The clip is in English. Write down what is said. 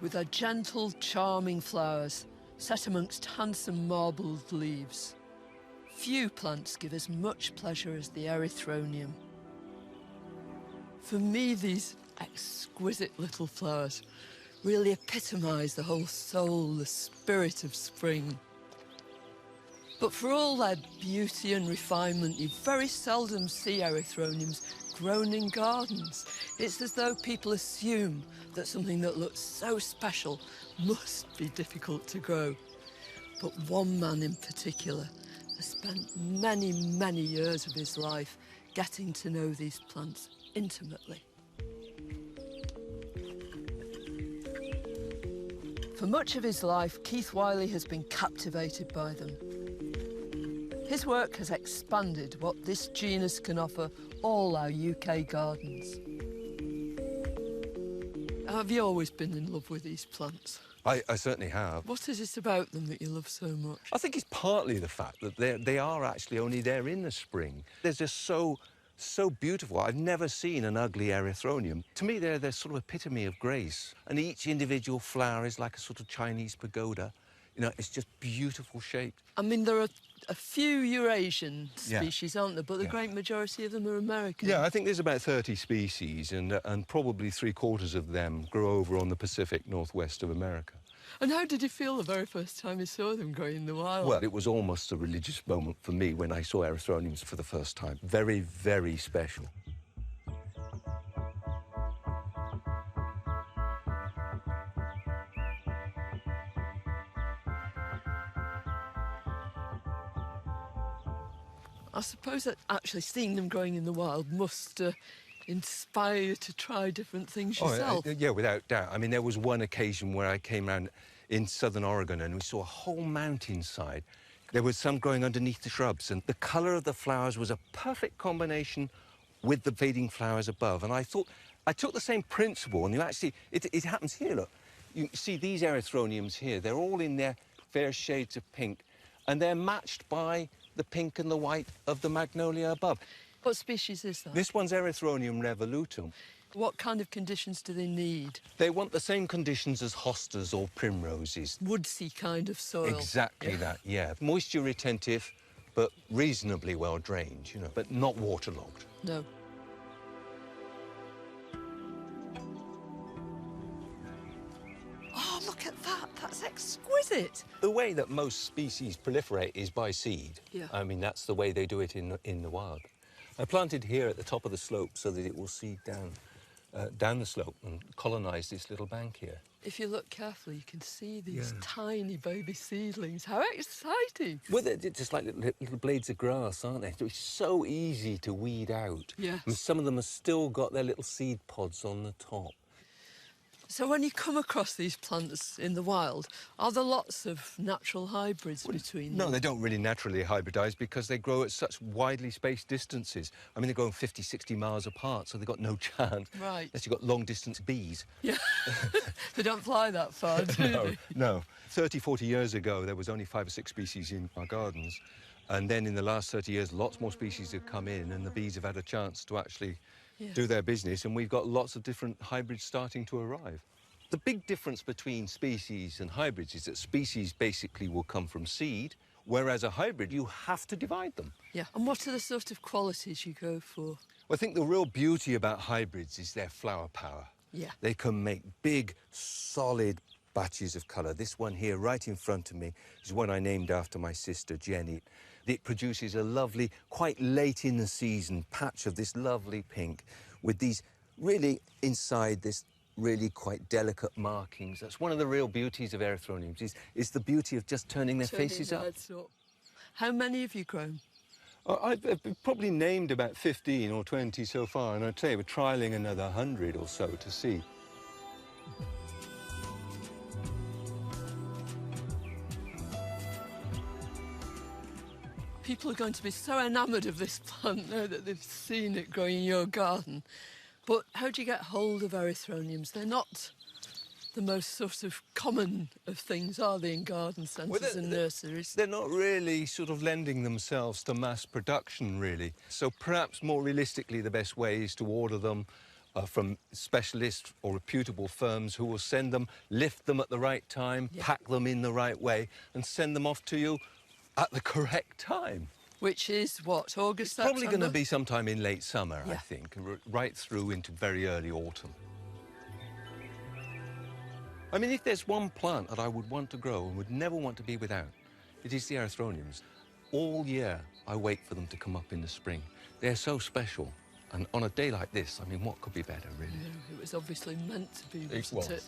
with their gentle, charming flowers set amongst handsome marbled leaves. Few plants give as much pleasure as the Erythronium. For me, these exquisite little flowers really epitomise the whole soul, the spirit of spring. But for all their beauty and refinement, you very seldom see Erythroniums grown in gardens. It's as though people assume that something that looks so special must be difficult to grow. But one man in particular has spent many, many years of his life getting to know these plants intimately. For much of his life, Keith Wiley has been captivated by them. His work has expanded what this genus can offer all our UK gardens. Have you always been in love with these plants? I certainly have. What is it about them that you love so much? I think it's partly the fact that they are actually only there in the spring. They're just so beautiful. I've never seen an ugly Erythronium. To me, they're sort of epitome of grace. And each individual flower is like a sort of Chinese pagoda. You know, it's just beautiful shaped. I mean, there are a few Eurasian species, aren't there? But the great majority of them are American. Yeah, I think there's about 30 species, and probably 3/4 of them grow over on the Pacific Northwest of America. And how did you feel the very first time you saw them growing in the wild? Well, it was almost a religious moment for me when I saw Erythroniums for the first time. Very, very special. I suppose that actually seeing them growing in the wild must inspire you to try different things yourself. Yeah, without doubt. I mean, there was one occasion where I came around in southern Oregon and we saw a whole mountainside. There was some growing underneath the shrubs, and the colour of the flowers was a perfect combination with the fading flowers above. And I thought, I took the same principle, and you actually, it happens here, look. You see these Erythroniums here, they're all in their fair shades of pink, and they're matched by the pink and the white of the magnolia above. What species is that? This one's Erythronium revolutum. What kind of conditions do they need? They want the same conditions as hostas or primroses. Woodsy kind of soil. Exactly that, yeah. Moisture retentive, but reasonably well drained, you know, but not waterlogged. No. Oh, look at that. That's exquisite. The way that most species proliferate is by seed. Yeah. I mean, that's the way they do it in the wild. I planted here at the top of the slope so that it will seed down the slope and colonise this little bank here. If you look carefully, you can see these tiny baby seedlings. How exciting! Well, they're just like little blades of grass, aren't they? It's so easy to weed out. Yes. And some of them have still got their little seed pods on the top. So when you come across these plants in the wild, are there lots of natural hybrids between them? No, they don't really naturally hybridise because they grow at such widely spaced distances. I mean, they're growing 50, 60 miles apart, so they've got no chance. Right. Unless you've got long-distance bees. Yeah. They don't fly that far, do they? No. 30, 40 years ago, there was only 5 or 6 species in our gardens. And then in the last 30 years, lots more species have come in, and the bees have had a chance to actually do their business, and we've got lots of different hybrids starting to arrive. The big difference between species and hybrids is that species basically will come from seed, whereas a hybrid, you have to divide them. Yeah. And what are the sort of qualities you go for? Well, I think the real beauty about hybrids is their flower power. Yeah. They can make big, solid batches of colour. This one here, right in front of me, is one I named after my sister, Jenny. It produces a lovely, quite late in the season, patch of this lovely pink with these really inside this really quite delicate markings. That's one of the real beauties of Erythroniums, is the beauty of just turning their faces up. How many have you grown? I've probably named about 15 or 20 so far, and I'd say we're trialling another 100 or so to see. People are going to be so enamoured of this plant now that they've seen it growing in your garden. But how do you get hold of Erythroniums? They're not the most sort of common of things, are they, in garden centres and nurseries? They're not really sort of lending themselves to mass production, really. So perhaps more realistically, the best way is to order them from specialists or reputable firms who will send them, lift them at the right time, pack them in the right way, and send them off to you at the correct time. Which is what, August, It's probably going to September? be sometime in late summer, I Yeah. think, right through into very early autumn. I mean, if there's one plant that I would want to grow and would never want to be without, it is the Erythroniums. All year, I wait for them to come up in the spring. They're so special. And on a day like this, I mean, what could be better, really? Yeah, it was obviously meant to be, It wasn't was. it?